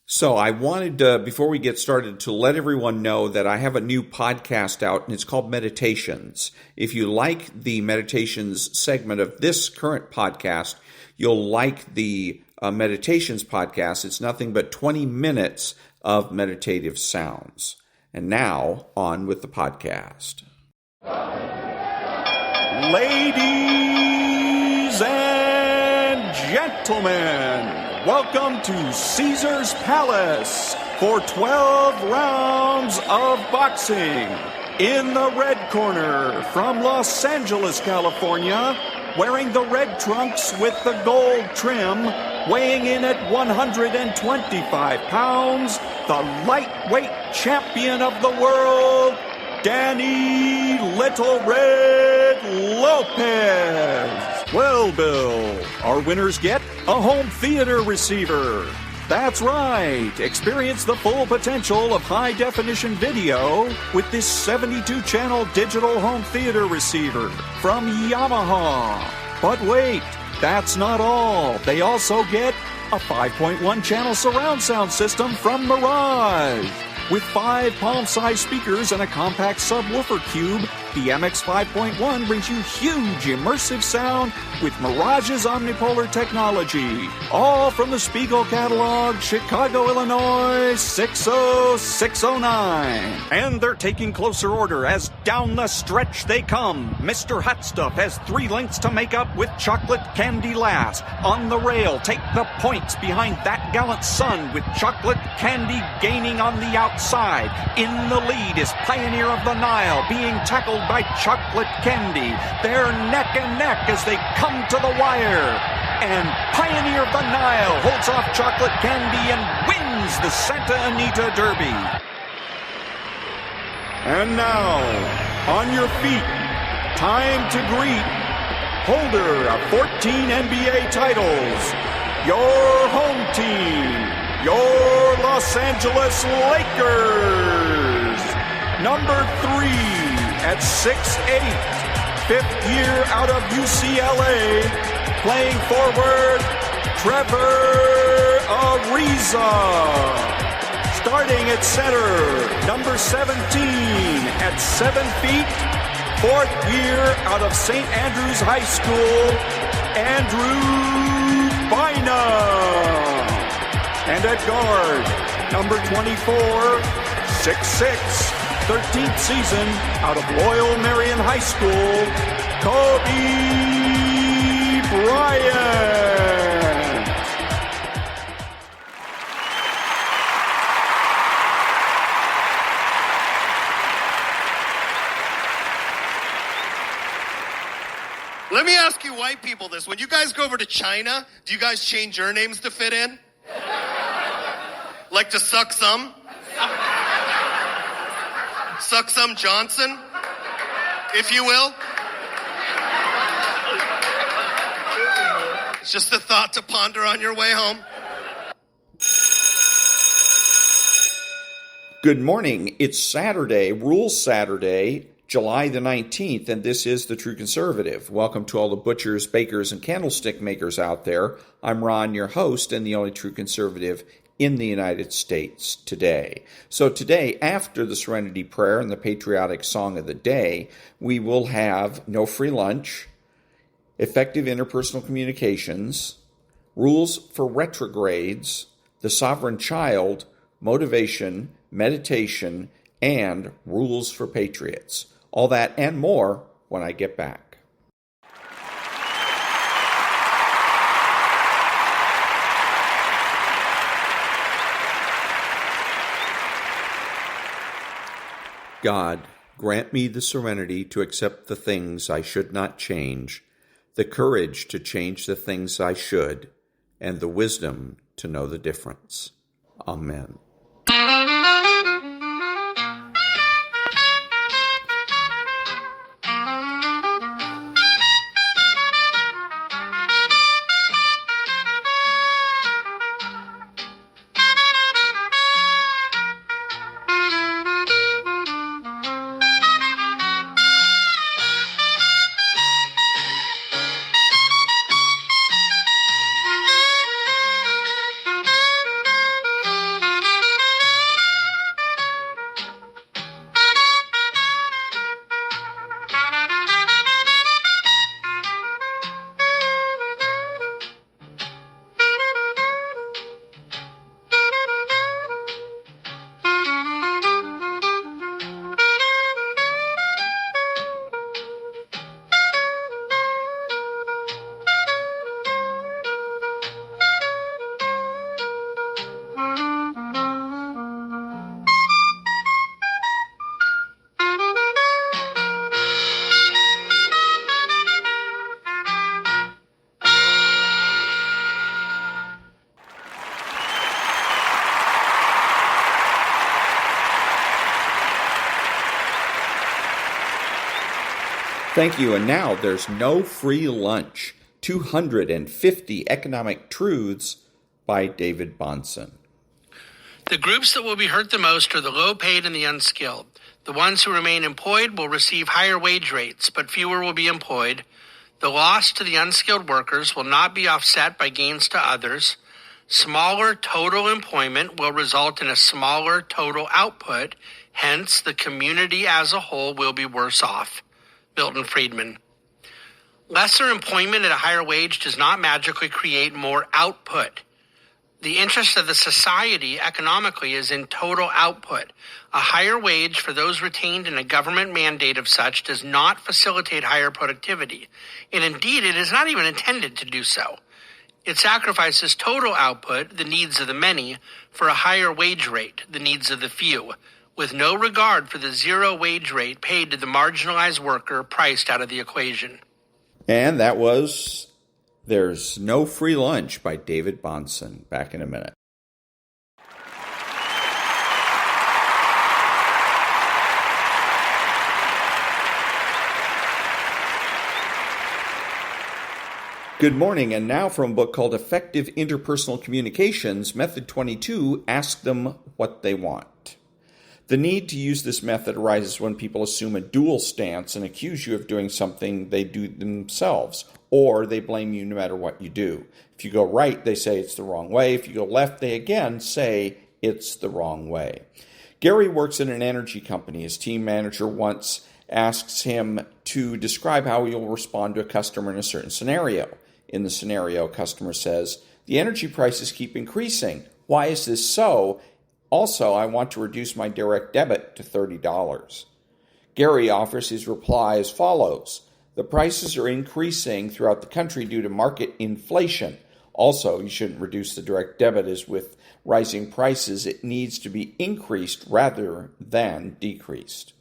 So I wanted, before we get started, to let everyone know that I have a new podcast out, and it's called Meditations. If you like the Meditations segment of this current podcast, you'll like the Meditations podcast. It's nothing but 20 minutes of meditative sounds. And now, on with the podcast. Ladies and gentlemen, welcome to Caesar's Palace for 12 rounds of boxing. In the red corner, from Los Angeles, California, wearing the red trunks with the gold trim, weighing in at 125 pounds, the lightweight champion of the world, Danny Little Red Lopez. Well, Bill, our winners get a home theater receiver. That's right. Experience the full potential of high-definition video with this 72-channel digital home theater receiver from Yamaha. But wait, that's not all. They also get a 5.1-channel surround sound system from Mirage. With 5 palm-sized speakers and a compact subwoofer cube, the MX 5.1 brings you huge immersive sound with Mirage's omnipolar technology. All from the Spiegel catalog, Chicago, Illinois, 60609. And they're taking closer order as down the stretch they come. Mr. Hot Stuff has 3 lengths to make up with chocolate candy last. On the rail, take the points behind that gallant son with chocolate candy gaining on the outside. In the lead is Pioneer of the Nile being tackled by chocolate candy. They're neck and neck as they come to the wire. And Pioneer of the Nile holds off chocolate candy and wins the Santa Anita Derby. And now, on your feet, time to greet holder of 14 NBA titles, your home team, your Los Angeles Lakers. Number 3 at 6'8", 5th year out of UCLA, playing forward, Trevor Ariza. Starting at center, number 17 at 7 feet, 4th year out of St. Andrews High School, Andrew Bynum. And at guard, number 24, 6'6", 13th season out of Loyal Marion High School, Kobe Bryant. Let me ask you white people this. When you guys go over to China, do you guys change your names to fit in? Like to suck some? Suck some Johnson, if you will? It's just a thought to ponder on your way home. Good morning. It's Saturday, Rules Saturday, July the 19th, and this is The True Conservative. Welcome to all the butchers, bakers, and candlestick makers out there. I'm Ron, your host, and the only true conservative in the United States today. So today, after the Serenity Prayer and the patriotic song of the day, we will have no free lunch, effective interpersonal communications, rules for retrogrades, the sovereign child, motivation, meditation, and rules for patriots. All that and more when I get back. God, grant me the serenity to accept the things I should not change, the courage to change the things I should, and the wisdom to know the difference. Amen. Thank you. And now there's no free lunch. 250 Economic Truths by David Bahnsen. The groups that will be hurt the most are the low-paid and the unskilled. The ones who remain employed will receive higher wage rates, but fewer will be employed. The loss to the unskilled workers will not be offset by gains to others. Smaller total employment will result in a smaller total output. Hence, the community as a whole will be worse off. Milton Friedman. Lesser employment at a higher wage does not magically create more output. The interest of the society economically is in total output. A higher wage for those retained in a government mandate of such does not facilitate higher productivity. And indeed, it is not even intended to do so. It sacrifices total output, the needs of the many, for a higher wage rate, the needs of the few, with no regard for the zero wage rate paid to the marginalized worker priced out of the equation. And that was There's No Free Lunch by David Bahnsen. Back in a minute. Good morning, and now from a book called Effective Interpersonal Communications, Method 22, Ask Them What They Want. The need to use this method arises when people assume a dual stance and accuse you of doing something they do themselves, or they blame you no matter what you do. If you go right, they say it's the wrong way. If you go left, they again say it's the wrong way. Gary works in an energy company. His team manager once asks him to describe how he will respond to a customer in a certain scenario. In the scenario, a customer says, "The energy prices keep increasing. Why is this so? Also, I want to reduce my direct debit to $30. Gary offers his reply as follows. The prices are increasing throughout the country due to market inflation. Also, you shouldn't reduce the direct debit, as with rising prices, it needs to be increased rather than decreased.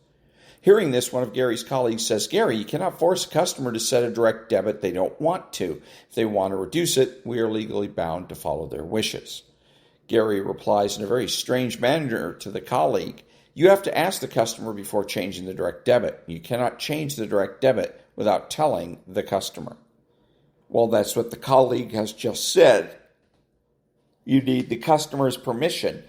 Hearing this, one of Gary's colleagues says, "Gary, you cannot force a customer to set a direct debit they don't want to. If they want to reduce it, we are legally bound to follow their wishes." Gary replies in a very strange manner to the colleague, "You have to ask the customer before changing the direct debit. You cannot change the direct debit without telling the customer." Well, that's what the colleague has just said. You need the customer's permission.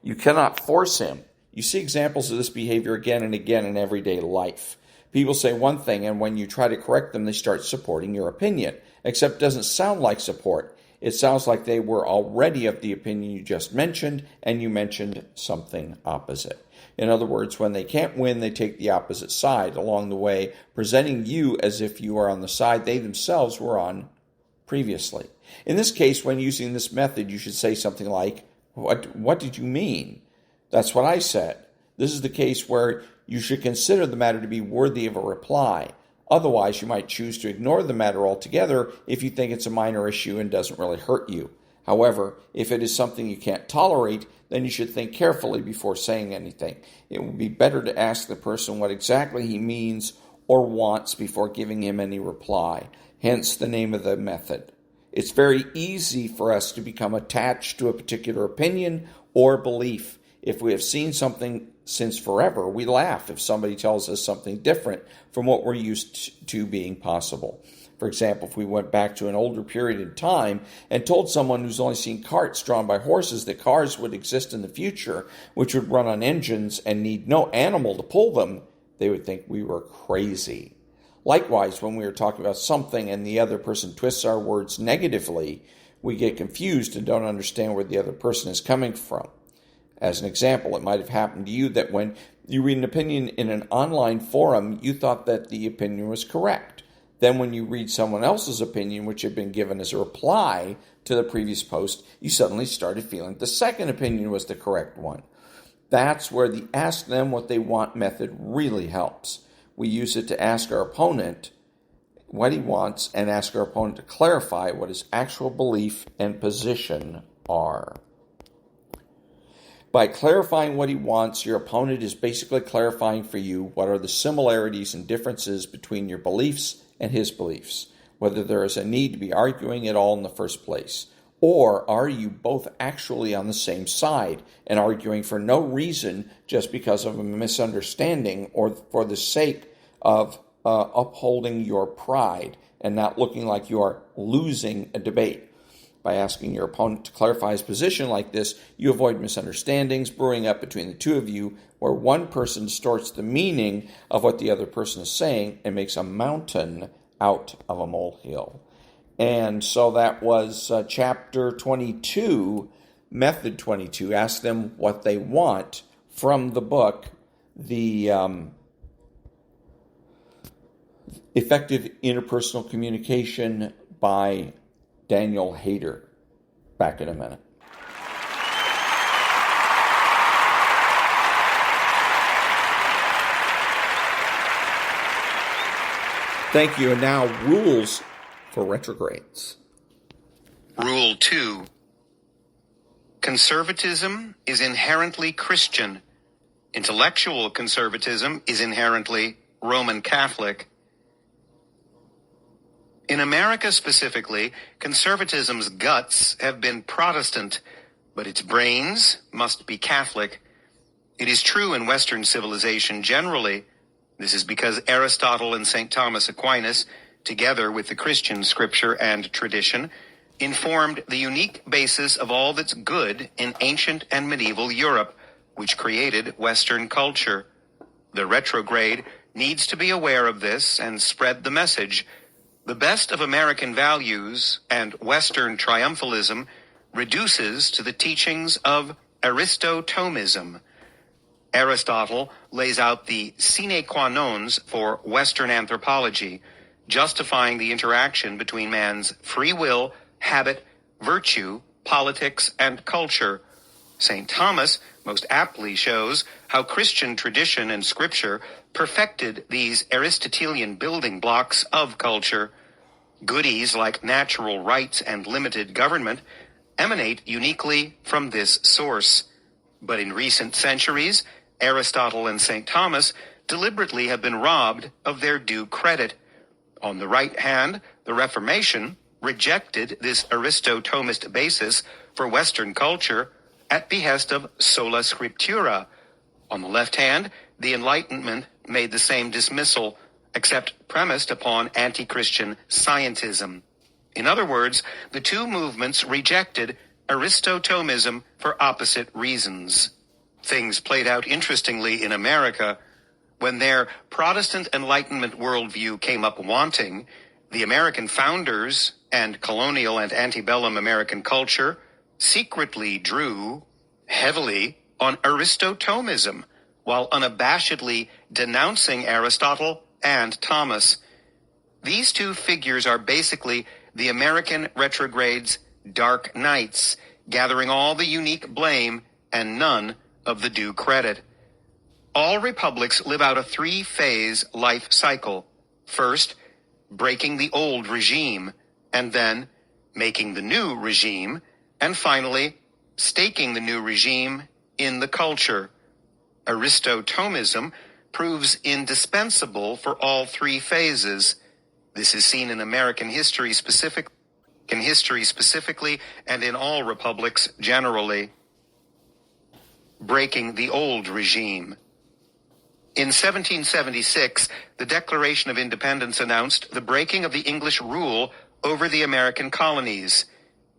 You cannot force him. You see examples of this behavior again and again in everyday life. People say one thing, and when you try to correct them, they start supporting your opinion, except it doesn't sound like support. It sounds like they were already of the opinion you just mentioned, and you mentioned something opposite. In other words, when they can't win, they take the opposite side along the way, presenting you as if you are on the side they themselves were on previously. In this case, when using this method, you should say something like, What did you mean? That's what I said. This is the case where you should consider the matter to be worthy of a reply. Otherwise, you might choose to ignore the matter altogether if you think it's a minor issue and doesn't really hurt you. However, if it is something you can't tolerate, then you should think carefully before saying anything. It would be better to ask the person what exactly he means or wants before giving him any reply, hence the name of the method. It's very easy for us to become attached to a particular opinion or belief. If we have seen something since forever, we laugh if somebody tells us something different from what we're used to being possible. For example, if we went back to an older period in time and told someone who's only seen carts drawn by horses that cars would exist in the future, which would run on engines and need no animal to pull them, they would think we were crazy. Likewise, when we are talking about something and the other person twists our words negatively, we get confused and don't understand where the other person is coming from. As an example, it might have happened to you that when you read an opinion in an online forum, you thought that the opinion was correct. Then when you read someone else's opinion, which had been given as a reply to the previous post, you suddenly started feeling the second opinion was the correct one. That's where the ask them what they want method really helps. We use it to ask our opponent what he wants and ask our opponent to clarify what his actual belief and position are. By clarifying what he wants, your opponent is basically clarifying for you what are the similarities and differences between your beliefs and his beliefs, whether there is a need to be arguing at all in the first place, or are you both actually on the same side and arguing for no reason just because of a misunderstanding or for the sake of upholding your pride and not looking like you are losing a debate. By asking your opponent to clarify his position like this, you avoid misunderstandings brewing up between the two of you, where one person distorts the meaning of what the other person is saying and makes a mountain out of a molehill. And so that was chapter 22, method 22. Ask them what they want from the book, The Effective Interpersonal Communication by Daniel Hayter. Back in a minute. Thank you. And now, rules for retrogrades. Rule 2. Conservatism is inherently Christian. Intellectual conservatism is inherently Roman Catholic. In America specifically, conservatism's guts have been Protestant, but its brains must be Catholic. It is true in Western civilization generally. This is because Aristotle and St. Thomas Aquinas, together with the Christian scripture and tradition, informed the unique basis of all that's good in ancient and medieval Europe, which created Western culture. The retrograde needs to be aware of this and spread the message. The best of American values and Western triumphalism reduces to the teachings of Aristotomism. Aristotle lays out the sine qua nons for Western anthropology, justifying the interaction between man's free will, habit, virtue, politics, and culture. St. Thomas most aptly shows how Christian tradition and scripture perfected these Aristotelian building blocks of culture. Goodies like natural rights and limited government emanate uniquely from this source. But in recent centuries, Aristotle and St. Thomas deliberately have been robbed of their due credit. On the right hand, the Reformation rejected this Aristotomist basis for Western culture at behest of sola scriptura. On the left hand, the Enlightenment made the same dismissal, except premised upon anti-Christian scientism. In other words, the two movements rejected Aristotomism for opposite reasons. Things played out interestingly in America. When their Protestant Enlightenment worldview came up wanting, the American founders and colonial and antebellum American culture secretly drew heavily on Aristotomism, while unabashedly denouncing Aristotle and Thomas. These two figures are basically the American retrogrades' dark knights, gathering all the unique blame and none of the due credit. All republics live out a three-phase life cycle. First, breaking the old regime, and then making the new regime, and finally, staking the new regime in the culture. Aristotomism proves indispensable for all three phases. This is seen in American history specifically and in all republics generally. Breaking the old regime. In 1776, the Declaration of Independence announced the breaking of the English rule over the American colonies.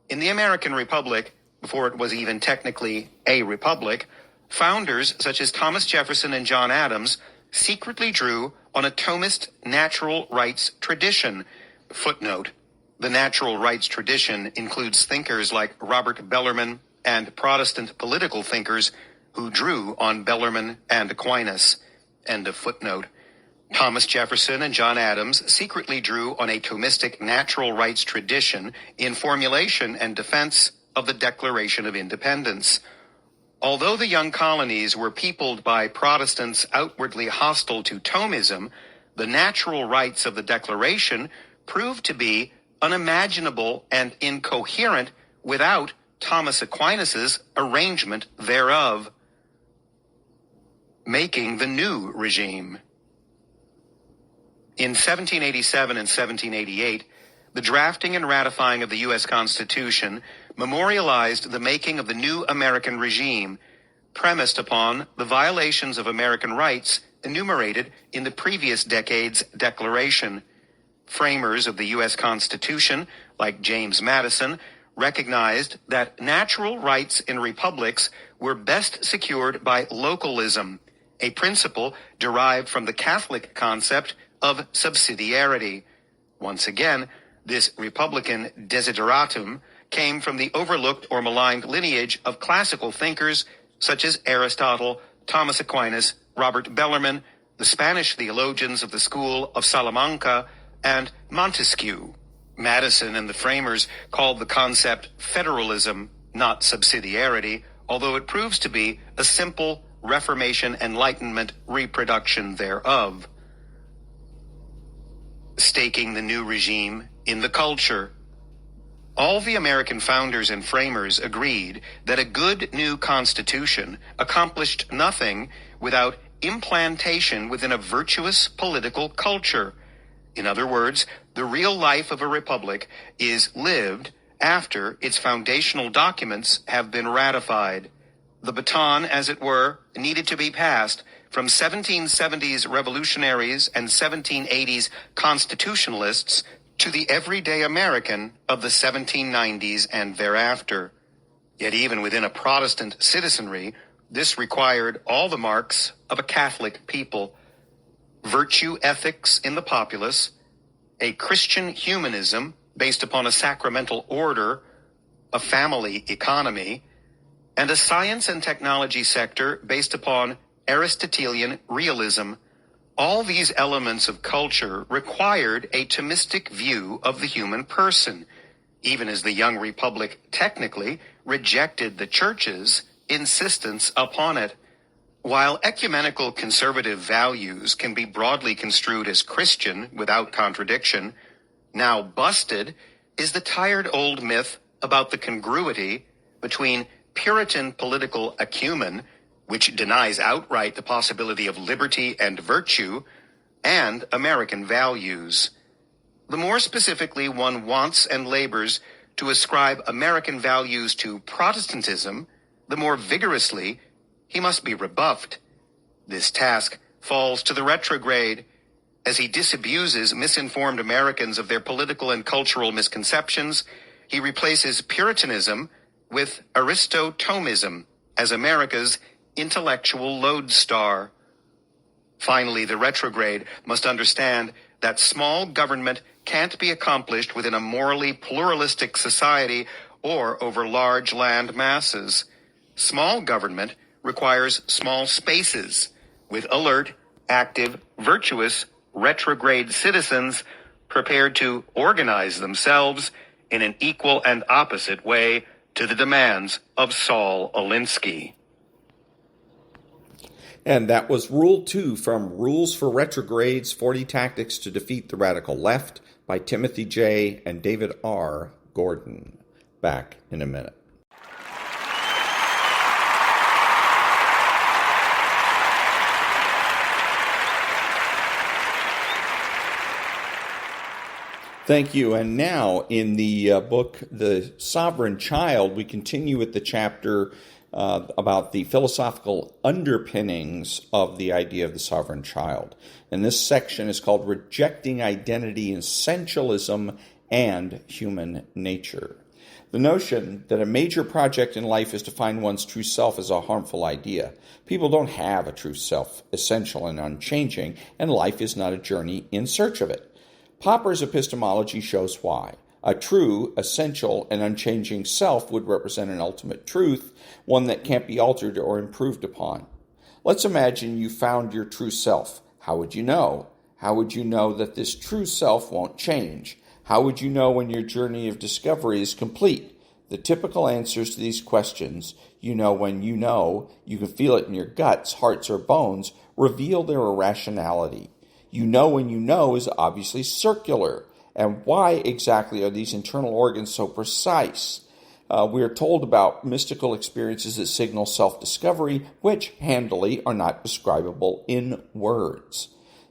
In the American Republic, before it was even technically a republic, founders such as Thomas Jefferson and John Adams secretly drew on a Thomist natural rights tradition. Footnote: the natural rights tradition includes thinkers like Robert Bellarmine and Protestant political thinkers who drew on Bellarmine and Aquinas. End of footnote. Thomas Jefferson and John Adams secretly drew on a Thomistic natural rights tradition in formulation and defense of the Declaration of Independence. Although the young colonies were peopled by Protestants outwardly hostile to Thomism, the natural rights of the Declaration proved to be unimaginable and incoherent without Thomas Aquinas's arrangement thereof. Making the new regime. In 1787 and 1788, the drafting and ratifying of the U.S. Constitution memorialized the making of the new American regime, premised upon the violations of American rights enumerated in the previous decade's Declaration. Framers of the U.S. Constitution, like James Madison, recognized that natural rights in republics were best secured by localism, a principle derived from the Catholic concept of subsidiarity. Once again, this Republican desideratum came from the overlooked or maligned lineage of classical thinkers such as Aristotle, Thomas Aquinas, Robert Bellarmine, the Spanish theologians of the school of Salamanca, and Montesquieu. Madison and the framers called the concept federalism, not subsidiarity, although it proves to be a simple Reformation Enlightenment reproduction thereof. Staking the new regime in the culture. All the American founders and framers agreed that a good new constitution accomplished nothing without implantation within a virtuous political culture. In other words, the real life of a republic is lived after its foundational documents have been ratified. The baton, as it were, needed to be passed from 1770s revolutionaries and 1780s constitutionalists to the everyday American of the 1790s and thereafter. Yet even within a Protestant citizenry, this required all the marks of a Catholic people: virtue ethics in the populace, a Christian humanism based upon a sacramental order, a family economy, and a science and technology sector based upon Aristotelian realism. All these elements of culture required a Thomistic view of the human person, even as the young republic technically rejected the church's insistence upon it. While ecumenical conservative values can be broadly construed as Christian without contradiction, now busted is the tired old myth about the congruity between Puritan political acumen, which denies outright the possibility of liberty and virtue, and American values. The more specifically one wants and labors to ascribe American values to Protestantism, the more vigorously he must be rebuffed. This task falls to the retrograde, as he disabuses misinformed Americans of their political and cultural misconceptions. He replaces Puritanism with Aristotomism as America's intellectual lodestar. Finally, the retrograde must understand that small government can't be accomplished within a morally pluralistic society or over large land masses. Small government requires small spaces with alert, active, virtuous, retrograde citizens prepared to organize themselves in an equal and opposite way to the demands of Saul Alinsky. And that was Rule 2 from Rules for Retrogrades, 40 Tactics to Defeat the Radical Left by Timothy J. and David R. Gordon. Back in a minute. Thank you. And now in the book, The Sovereign Child, we continue with the chapter about the philosophical underpinnings of the idea of the sovereign child. And this section is called Rejecting Identity, Essentialism, and Human Nature. The notion that a major project in life is to find one's true self is a harmful idea. People don't have a true self, essential and unchanging, and life is not a journey in search of it. Popper's epistemology shows why. A true, essential, and unchanging self would represent an ultimate truth, one that can't be altered or improved upon. Let's imagine you found your true self. How would you know? How would you know that this true self won't change? How would you know when your journey of discovery is complete? The typical answers to these questions, you know when you know, you can feel it in your guts, hearts, or bones, reveal their irrationality. You know when you know is obviously circular. And why exactly are these internal organs so precise? We are told about mystical experiences that signal self-discovery, which, handily, are not describable in words.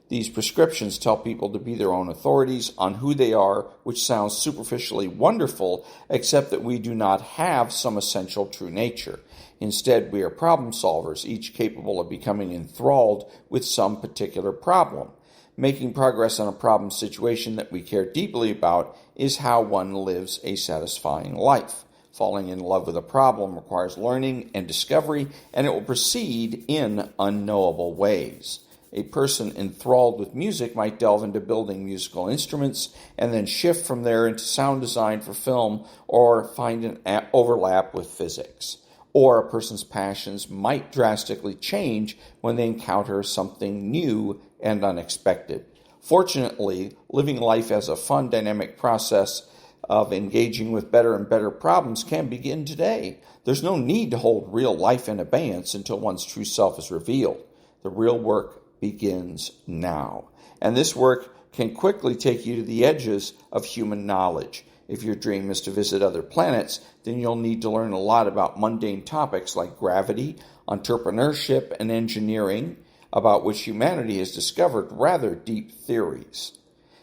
These prescriptions tell people to be their own authorities on who they are, which sounds superficially wonderful, except that we do not have some essential true nature. Instead, we are problem solvers, each capable of becoming enthralled with some particular problem. Making progress on a problem situation that we care deeply about is how one lives a satisfying life. Falling in love with a problem requires learning and discovery, and it will proceed in unknowable ways. A person enthralled with music might delve into building musical instruments and then shift from there into sound design for film or find an overlap with physics. Or a person's passions might drastically change when they encounter something new and unexpected. Fortunately, living life as a fun, dynamic process of engaging with better and better problems can begin today. There's no need to hold real life in abeyance until one's true self is revealed. The real work begins now. And this work can quickly take you to the edges of human knowledge. If your dream is to visit other planets, then you'll need to learn a lot about mundane topics like gravity, entrepreneurship, and engineering, about which humanity has discovered rather deep theories.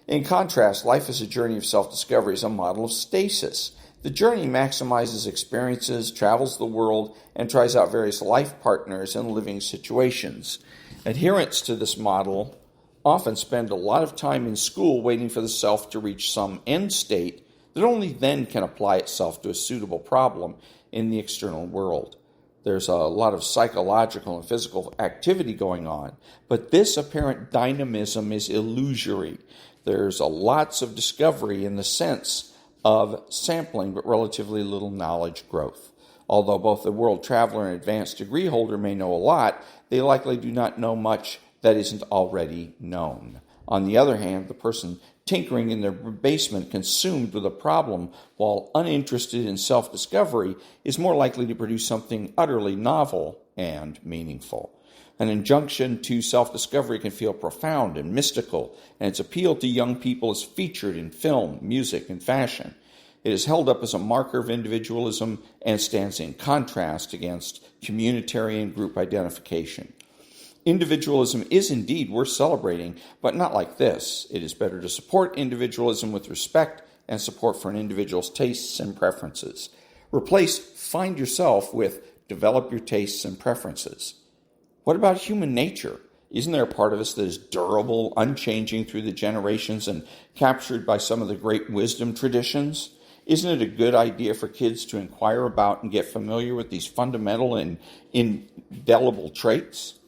In contrast, life as a journey of self-discovery is a model of stasis. The journey maximizes experiences, travels the world, and tries out various life partners and living situations. Adherents to this model often spend a lot of time in school waiting for the self to reach some end state that only then can apply itself to a suitable problem in the external world. There's a lot of psychological and physical activity going on, but this apparent dynamism is illusory. There's lots of discovery in the sense of sampling, but relatively little knowledge growth. Although both the world traveler and advanced degree holder may know a lot, they likely do not know much that isn't already known. On the other hand, the person tinkering in their basement, consumed with a problem while uninterested in self-discovery, is more likely to produce something utterly novel and meaningful. An injunction to self-discovery can feel profound and mystical, and its appeal to young people is featured in film, music, and fashion. It is held up as a marker of individualism and stands in contrast against communitarian group identification. Individualism is indeed worth celebrating, but not like this. It is better to support individualism with respect and support for an individual's tastes and preferences. Replace find yourself with develop your tastes and preferences. What about human nature? Isn't there a part of us that is durable, unchanging through the generations and captured by some of the great wisdom traditions? Isn't it a good idea for kids to inquire about and get familiar with these fundamental and indelible traits?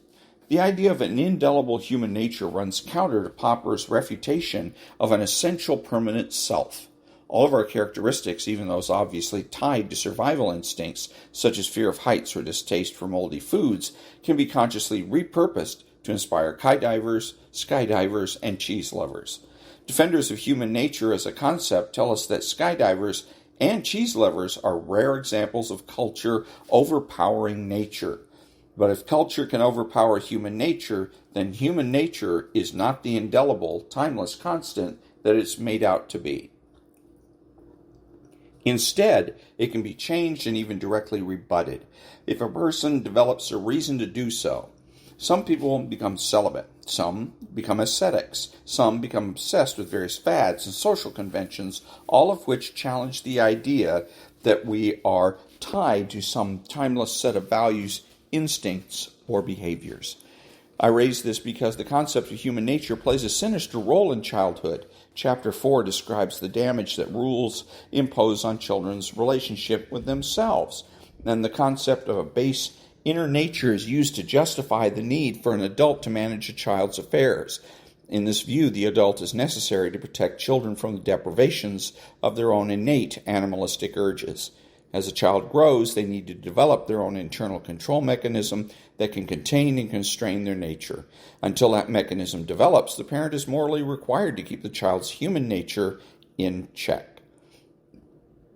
The idea of an indelible human nature runs counter to Popper's refutation of an essential permanent self. All of our characteristics, even those obviously tied to survival instincts, such as fear of heights or distaste for moldy foods, can be consciously repurposed to inspire skydivers, and cheese lovers. Defenders of human nature as a concept tell us that skydivers and cheese lovers are rare examples of culture overpowering nature. But if culture can overpower human nature, then human nature is not the indelible, timeless constant that it's made out to be. Instead, it can be changed and even directly rebutted if a person develops a reason to do so. Some people become celibate, some become ascetics, some become obsessed with various fads and social conventions, all of which challenge the idea that we are tied to some timeless set of values, instincts, or behaviors. I raise this because the concept of human nature plays a sinister role in childhood. Chapter 4 describes the damage that rules impose on children's relationship with themselves. And the concept of a base inner nature is used to justify the need for an adult to manage a child's affairs. In this view, the adult is necessary to protect children from the deprivations of their own innate animalistic urges. As a child grows, they need to develop their own internal control mechanism that can contain and constrain their nature. Until that mechanism develops, the parent is morally required to keep the child's human nature in check.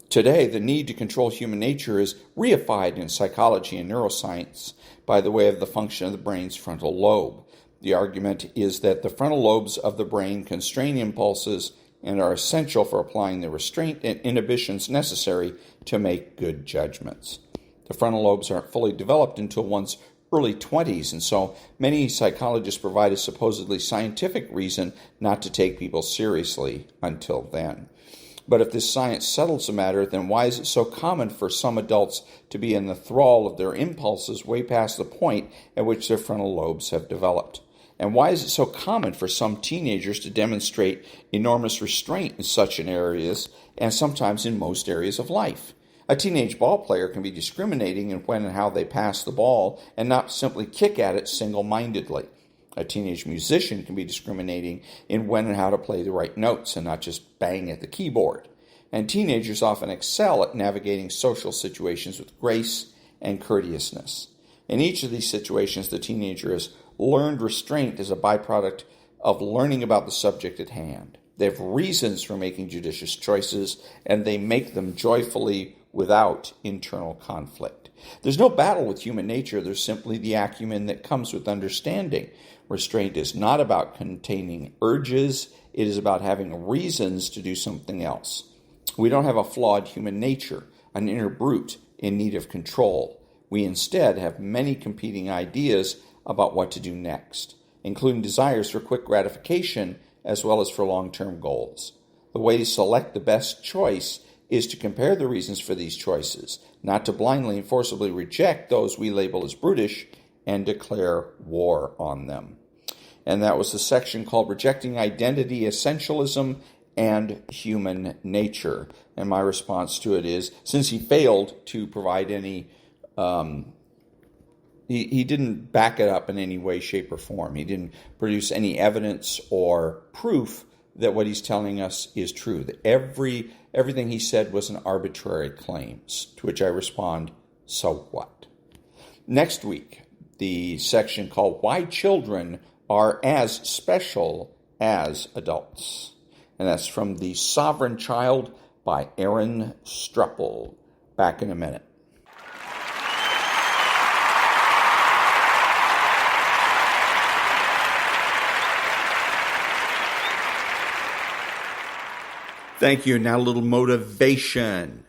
Today, the need to control human nature is reified in psychology and neuroscience by the way of the function of the brain's frontal lobe. The argument is that the frontal lobes of the brain constrain impulses and are essential for applying the restraint and inhibitions necessary to make good judgments. The frontal lobes aren't fully developed until one's early 20s, and so many psychologists provide a supposedly scientific reason not to take people seriously until then. But if this science settles the matter, then why is it so common for some adults to be in the thrall of their impulses way past the point at which their frontal lobes have developed? And why is it so common for some teenagers to demonstrate enormous restraint in such areas, and sometimes in most areas of life? A teenage ball player can be discriminating in when and how they pass the ball and not simply kick at it single-mindedly. A teenage musician can be discriminating in when and how to play the right notes and not just bang at the keyboard. And teenagers often excel at navigating social situations with grace and courteousness. In each of these situations, the teenager has learned restraint as a byproduct of learning about the subject at hand. They have reasons for making judicious choices, and they make them joyfully without internal conflict. There's no battle with human nature. There's simply the acumen that comes with understanding. Restraint is not about containing urges. It is about having reasons to do something else. We don't have a flawed human nature, an inner brute in need of control. We instead have many competing ideas about what to do next, including desires for quick gratification as well as for long-term goals. The way to select the best choice is to compare the reasons for these choices, not to blindly and forcibly reject those we label as brutish and declare war on them. And that was the section called Rejecting Identity, Essentialism, and Human Nature. And my response to it is, since he failed to provide any, he didn't back it up in any way, shape, or form. He didn't produce any evidence or proof that what he's telling us is true. That everything he said was an arbitrary claim, to which I respond, so what? Next week, the section called Why Children Are as Special as Adults. And that's from The Sovereign Child by Aaron Struppel. Back in a minute. Thank you. Now a little motivation.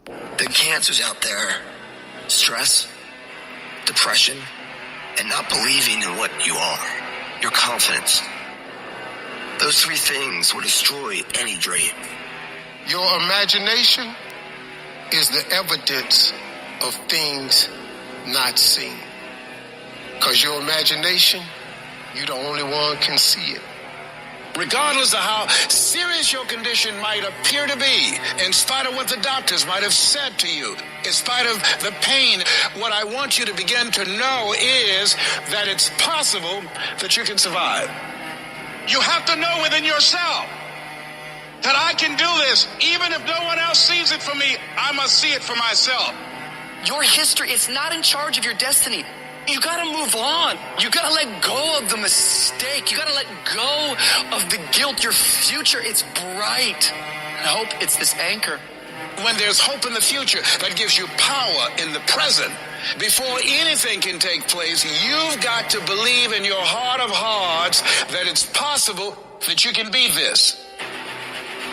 The cancers out there, stress, depression, and not believing in what you are, your confidence. Those three things will destroy any dream. Your imagination is the evidence of things not seen. Because your imagination, you're the only one can see it. Regardless of how serious your condition might appear to be, in spite of what the doctors might have said to you, in spite of the pain, what I want you to begin to know is that it's possible that you can survive. You have to know within yourself that I can do this. Even if no one else sees it for me, I must see it for myself. Your history is not in charge of your destiny. You gotta move on. You gotta let go of the mistake. You gotta let go of the guilt. Your future, it's bright. I hope it's this anchor. When there's hope in the future, that gives you power in the present. Before anything can take place, you've got to believe in your heart of hearts that it's possible that you can be this.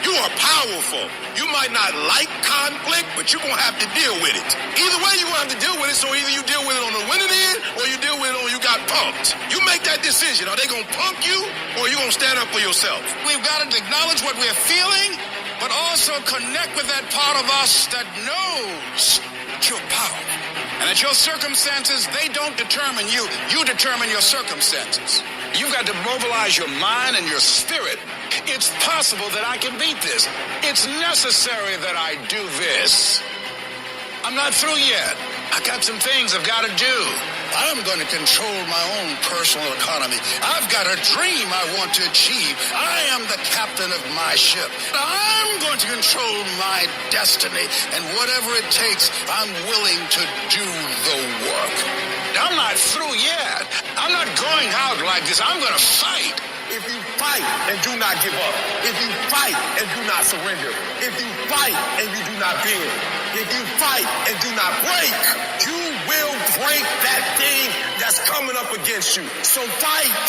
You are powerful. You might not like conflict, but you're going to have to deal with it. Either way, you're going to have to deal with it, so either you deal with it on the winning end, or you deal with it on you got punked. You make that decision. Are they going to punk you, or are you going to stand up for yourself? We've got to acknowledge what we're feeling, but also connect with that part of us that knows that you're powerful. And that your circumstances, they don't determine you. You determine your circumstances. You've got to mobilize your mind and your spirit. It's possible that I can beat this. It's necessary that I do this. I'm not through yet. I got some things I've got to do. I'm going to control my own personal economy. I've got a dream I want to achieve. I am the captain of my ship. I'm going to control my destiny. And whatever it takes, I'm willing to do the work. I'm not through yet. I'm not going out like this. I'm going to fight. If you fight and do not give up, if you fight and do not surrender, if you fight and you do not bend, if you fight and do not break, you will break that thing that's coming up against you. So fight.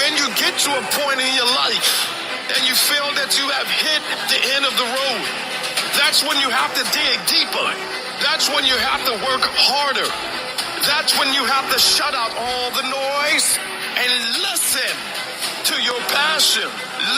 When you get to a point in your life and you feel that you have hit the end of the road, that's when you have to dig deeper. That's when you have to work harder. That's when you have to shut out all the noise and listen to your passion.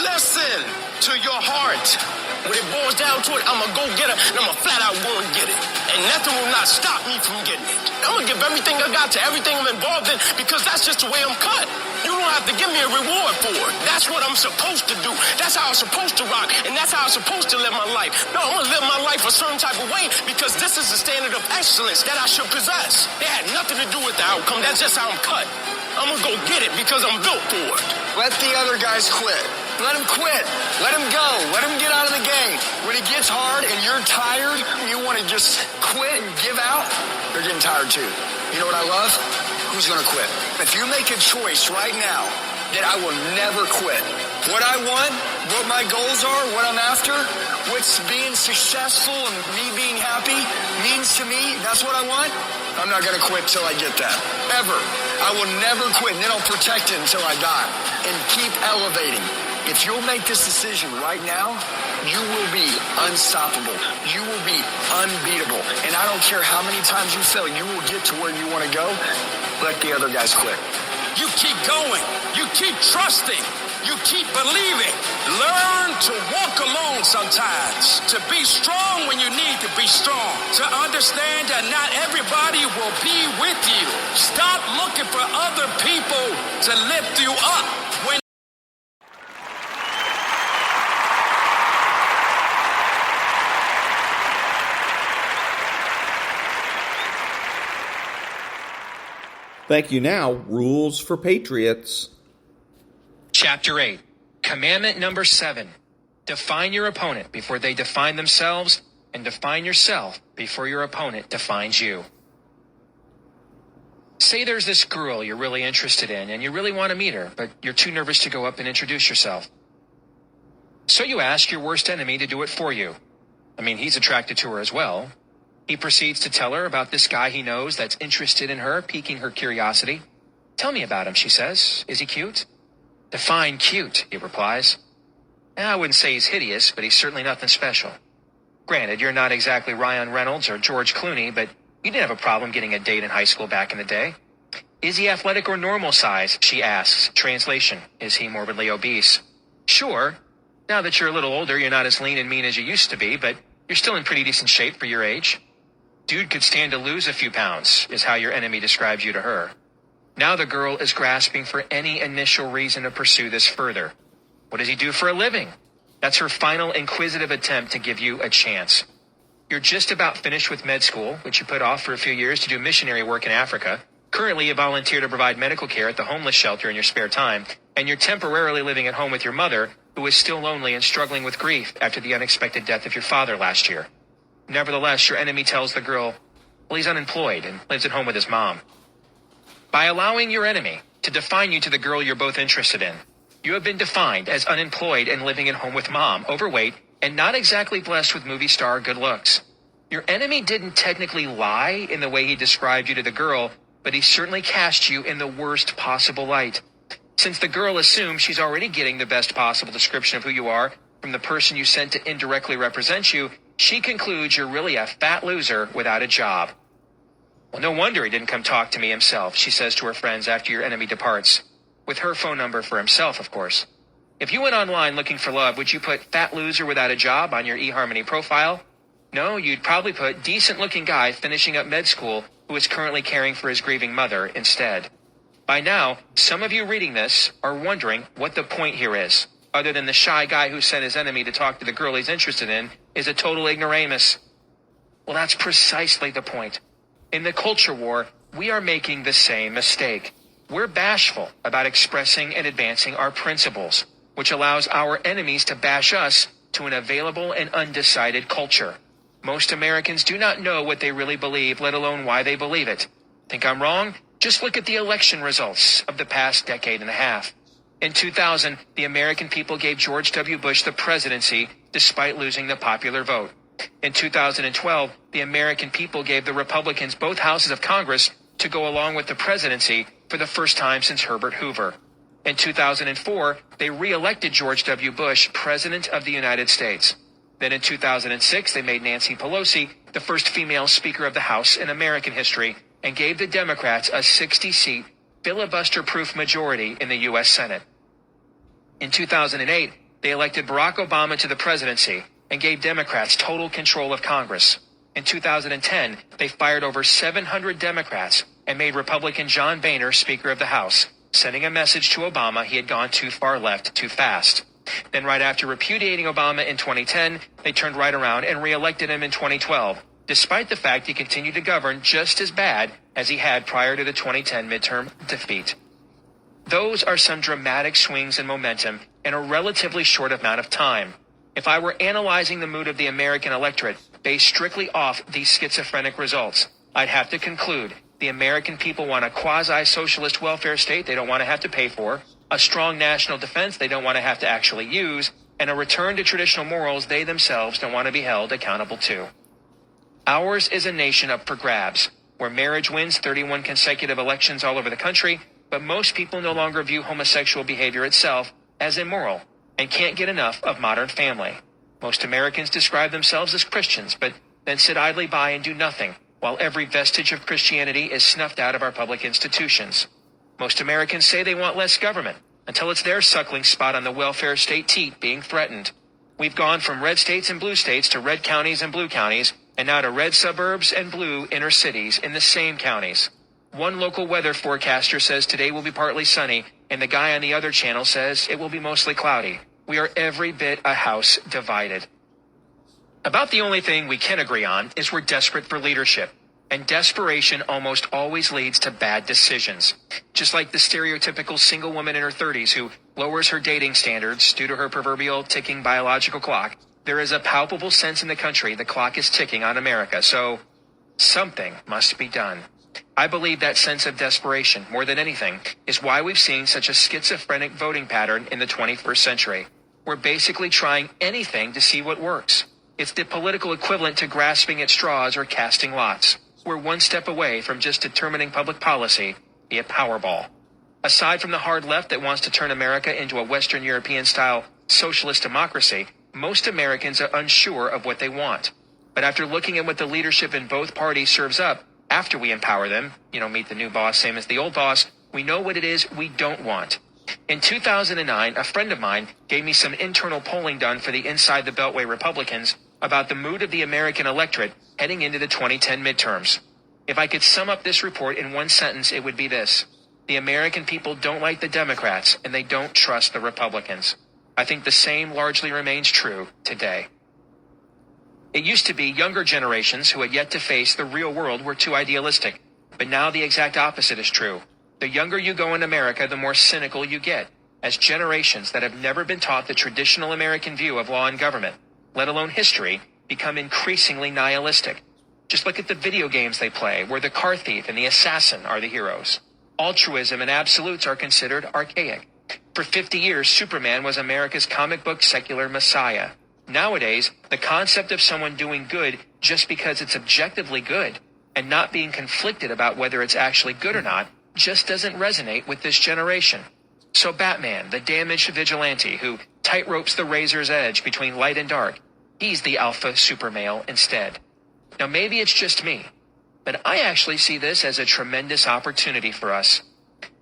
Listen to your heart. When it boils down to it, I'm a go-getter, and I'm a flat-out go and get it. And nothing will not stop me from getting it. I'm going to give everything I got to everything I'm involved in because that's just the way I'm cut. You don't have to give me a reward for it. That's what I'm supposed to do. That's how I'm supposed to rock, and that's how I'm supposed to live my life. No, I'm going to live my life a certain type of way because this is the standard of excellence that I should possess. It had nothing to do with the outcome. That's just how I'm cut. I'm going to go get it because I'm built for it. Let the other guys quit. Let him quit. Let him go. Let him get out of the game. When it gets hard and you're tired, you want to just quit and give out, they're getting tired too. You know what I love? Who's going to quit? If you make a choice right now that I will never quit, what I want, what my goals are, what I'm after, what's being successful and me being happy means to me, that's what I want, I'm not going to quit till I get that. Ever. I will never quit, and then I'll protect it until I die and keep elevating. If you'll make this decision right now, you will be unstoppable. You will be unbeatable. And I don't care how many times you fail, you will get to where you want to go. Let the other guys quit. You keep going. You keep trusting. You keep believing. Learn to walk alone sometimes. To be strong when you need to be strong. To understand that not everybody will be with you. Stop looking for other people to lift you up. When Thank you. Now, rules for Patriots. Chapter 8, Commandment number 7. Define your opponent before they define themselves, and define yourself before your opponent defines you. Say there's this girl you're really interested in, and you really want to meet her, but you're too nervous to go up and introduce yourself. So you ask your worst enemy to do it for you. I mean, he's attracted to her as well. He proceeds to tell her about this guy he knows that's interested in her, piquing her curiosity. Tell me about him, she says. Is he cute? Define cute, he replies. I wouldn't say he's hideous, but he's certainly nothing special. Granted, you're not exactly Ryan Reynolds or George Clooney, but you didn't have a problem getting a date in high school back in the day. Is he athletic or normal size, she asks. Translation, is he morbidly obese? Sure. Now that you're a little older, you're not as lean and mean as you used to be, but you're still in pretty decent shape for your age. Dude could stand to lose a few pounds, is how your enemy describes you to her. Now the girl is grasping for any initial reason to pursue this further. What does he do for a living? That's her final inquisitive attempt to give you a chance. You're just about finished with med school, which you put off for a few years to do missionary work in Africa. Currently, you volunteer to provide medical care at the homeless shelter in your spare time, and you're temporarily living at home with your mother, who is still lonely and struggling with grief after the unexpected death of your father last year. Nevertheless, your enemy tells the girl, well, he's unemployed and lives at home with his mom. By allowing your enemy to define you to the girl you're both interested in, you have been defined as unemployed and living at home with mom, overweight, and not exactly blessed with movie star good looks. Your enemy didn't technically lie in the way he described you to the girl, but he certainly cast you in the worst possible light. Since the girl assumes she's already getting the best possible description of who you are from the person you sent to indirectly represent you, she concludes you're really a fat loser without a job. Well, no wonder he didn't come talk to me himself, she says to her friends after your enemy departs. With her phone number for himself, of course. If you went online looking for love, would you put fat loser without a job on your eHarmony profile? No, you'd probably put decent looking guy finishing up med school who is currently caring for his grieving mother instead. By now, some of you reading this are wondering what the point here is, other than the shy guy who sent his enemy to talk to the girl he's interested in is a total ignoramus. Well, that's precisely the point. In the culture war, we are making the same mistake. We're bashful about expressing and advancing our principles, which allows our enemies to bash us to an available and undecided culture. Most Americans do not know what they really believe, let alone why they believe it. Think I'm wrong? Just look at the election results of the past decade and a half. In 2000, the American people gave George W. Bush the presidency despite losing the popular vote. In 2012, the American people gave the Republicans both houses of Congress to go along with the presidency for the first time since Herbert Hoover. In 2004, they re-elected George W. Bush president of the United States. Then in 2006, they made Nancy Pelosi the first female Speaker of the House in American history and gave the Democrats a 60-seat, filibuster-proof majority in the U.S. Senate. In 2008, they elected Barack Obama to the presidency and gave Democrats total control of Congress. In 2010, they fired over 700 Democrats and made Republican John Boehner Speaker of the House, sending a message to Obama he had gone too far left too fast. Then right after repudiating Obama in 2010, they turned right around and re-elected him in 2012, despite the fact he continued to govern just as bad as he had prior to the 2010 midterm defeat. Those are some dramatic swings in momentum in a relatively short amount of time. If I were analyzing the mood of the American electorate based strictly off these schizophrenic results, I'd have to conclude the American people want a quasi-socialist welfare state they don't want to have to pay for, a strong national defense they don't want to have to actually use, and a return to traditional morals they themselves don't want to be held accountable to. Ours is a nation up for grabs, where marriage wins 31 consecutive elections all over the country, but most people no longer view homosexual behavior itself as immoral and can't get enough of modern family. Most Americans describe themselves as Christians, but then sit idly by and do nothing, while every vestige of Christianity is snuffed out of our public institutions. Most Americans say they want less government, until it's their suckling spot on the welfare state teat being threatened. We've gone from red states and blue states to red counties and blue counties, and now to red suburbs and blue inner cities in the same counties. One local weather forecaster says today will be partly sunny, and the guy on the other channel says it will be mostly cloudy. We are every bit a house divided. About the only thing we can agree on is we're desperate for leadership, and desperation almost always leads to bad decisions. Just like the stereotypical single woman in her 30s who lowers her dating standards due to her proverbial ticking biological clock, there is a palpable sense in the country the clock is ticking on America, so something must be done. I believe that sense of desperation, more than anything, is why we've seen such a schizophrenic voting pattern in the 21st century. We're basically trying anything to see what works. It's the political equivalent to grasping at straws or casting lots. We're one step away from just determining public policy via Powerball. Aside from the hard left that wants to turn America into a Western European-style socialist democracy, most Americans are unsure of what they want. But after looking at what the leadership in both parties serves up, after we empower them, meet the new boss, same as the old boss, we know what it is we don't want. In 2009, a friend of mine gave me some internal polling done for the Inside the Beltway Republicans about the mood of the American electorate heading into the 2010 midterms. If I could sum up this report in one sentence, it would be this: the American people don't like the Democrats, and they don't trust the Republicans. I think the same largely remains true today. It used to be younger generations who had yet to face the real world were too idealistic, but now the exact opposite is true. The younger you go in America, the more cynical you get, as generations that have never been taught the traditional American view of law and government, let alone history, become increasingly nihilistic. Just look at the video games they play, where the car thief and the assassin are the heroes. Altruism and absolutes are considered archaic. For 50 years, Superman was America's comic book secular messiah. Nowadays, the concept of someone doing good just because it's objectively good and not being conflicted about whether it's actually good or not just doesn't resonate with this generation. So Batman, the damaged vigilante who tightropes the razor's edge between light and dark, he's the alpha supermale instead. Now maybe it's just me, but I actually see this as a tremendous opportunity for us.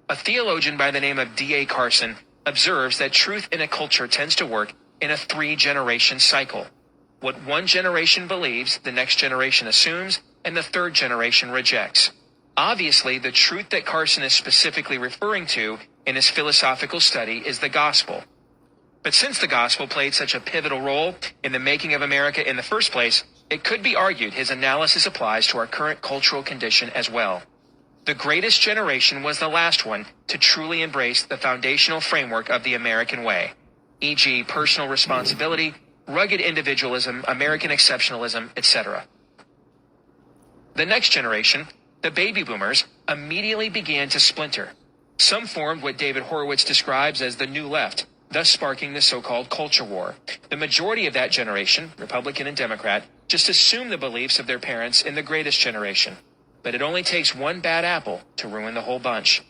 A theologian by the name of D.A. Carson observes that truth in a culture tends to work in a 3-generation cycle. What one generation believes, the next generation assumes, and the third generation rejects. Obviously, the truth that Carson is specifically referring to in his philosophical study is the gospel. But since the gospel played such a pivotal role in the making of America in the first place, it could be argued his analysis applies to our current cultural condition as well. The greatest generation was the last one to truly embrace the foundational framework of the American way, e.g. personal responsibility, rugged individualism, American exceptionalism, etc. The next generation, the baby boomers, immediately began to splinter. Some formed what David Horowitz describes as the New Left, thus sparking the so-called culture war. The majority of that generation, Republican and Democrat, just assumed the beliefs of their parents in the greatest generation. But it only takes one bad apple to ruin the whole bunch.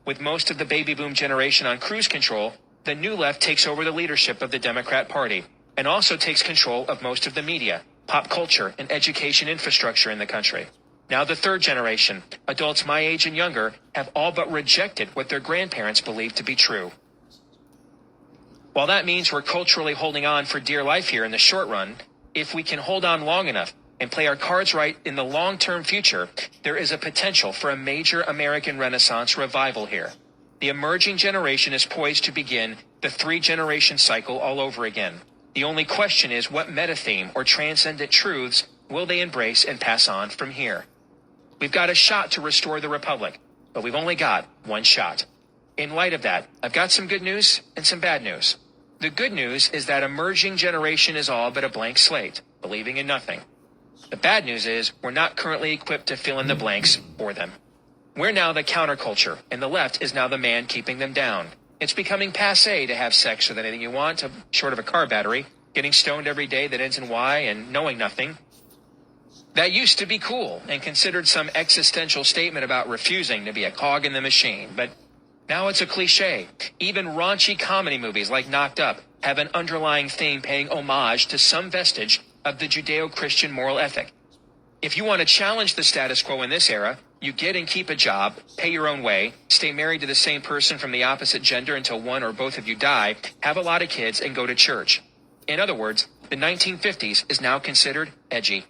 With most of the baby boom generation on cruise control, the New Left takes over the leadership of the Democrat Party and also takes control of most of the media, pop culture, and education infrastructure in the country. Now the third generation, adults my age and younger, have all but rejected what their grandparents believed to be true. While that means we're culturally holding on for dear life here in the short run, if we can hold on long enough and play our cards right in the long-term future, there is a potential for a major American Renaissance revival here. The emerging generation is poised to begin the 3-generation cycle all over again. The only question is, what meta-theme or transcendent truths will they embrace and pass on from here? We've got a shot to restore the Republic, but we've only got one shot. In light of that, I've got some good news and some bad news. The good news is that emerging generation is all but a blank slate, believing in nothing. The bad news is we're not currently equipped to fill in the blanks for them. We're now the counterculture, and the left is now the man keeping them down. It's becoming passé to have sex with anything you want, short of a car battery, getting stoned every day that ends in Y, and knowing nothing. That used to be cool and considered some existential statement about refusing to be a cog in the machine, but now it's a cliche. Even raunchy comedy movies like Knocked Up have an underlying theme paying homage to some vestige of the Judeo-Christian moral ethic. If you want to challenge the status quo in this era, you get and keep a job, pay your own way, stay married to the same person from the opposite gender until one or both of you die, have a lot of kids, and go to church. In other words, the 1950s is now considered edgy.